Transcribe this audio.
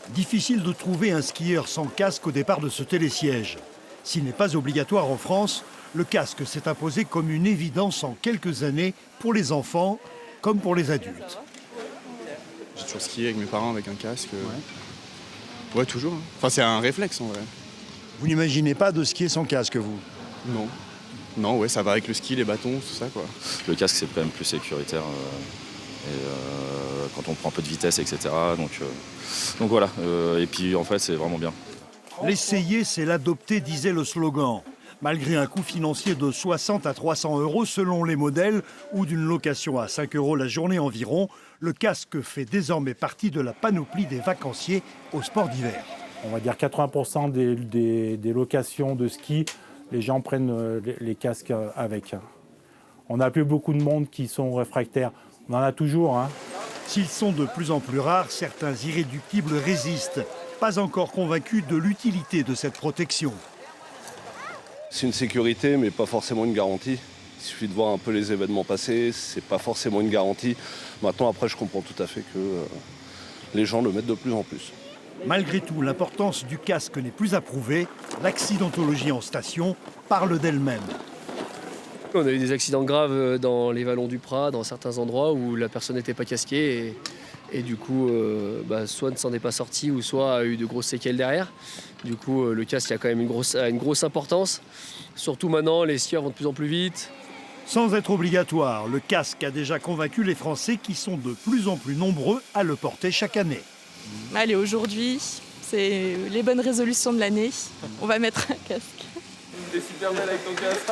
Difficile de trouver un skieur sans casque au départ de ce télésiège. S'il n'est pas obligatoire en France, le casque s'est imposé comme une évidence en quelques années pour les enfants comme pour les adultes. J'ai toujours skié avec mes parents avec un casque. Ouais, toujours. Enfin, c'est un réflexe en vrai. Vous n'imaginez pas de skier sans casque, vous? Non. Non, ouais, ça va avec le ski, les bâtons, tout ça, quoi. Le casque, c'est quand même plus sécuritaire quand on prend un peu de vitesse, etc. Donc voilà. Et puis, en fait, c'est vraiment bien. L'essayer, c'est l'adopter, disait le slogan. Malgré un coût financier de 60 à 300 € selon les modèles ou d'une location à 5 € la journée environ, le casque fait désormais partie de la panoplie des vacanciers au sport d'hiver. On va dire 80% des locations de ski, les gens prennent les casques avec. On n'a plus beaucoup de monde qui sont réfractaires. On en a toujours, hein. S'ils sont de plus en plus rares, certains irréductibles résistent, pas encore convaincus de l'utilité de cette protection. C'est une sécurité, mais pas forcément une garantie. Il suffit de voir un peu les événements passés, c'est pas forcément une garantie. Maintenant, après, je comprends tout à fait que les gens le mettent de plus en plus. Malgré tout, l'importance du casque n'est plus à prouver. L'accidentologie en station parle d'elle-même. On a eu des accidents graves dans les vallons du Prat, dans certains endroits où la personne n'était pas casquée et du coup, soit ne s'en est pas sorti ou soit a eu de grosses séquelles derrière. Du coup, le casque a quand même une grosse importance. Surtout maintenant, les skieurs vont de plus en plus vite. Sans être obligatoire, le casque a déjà convaincu les Français qui sont de plus en plus nombreux à le porter chaque année. Allez, aujourd'hui, c'est les bonnes résolutions de l'année. On va mettre un casque. T'es super belle avec ton casque.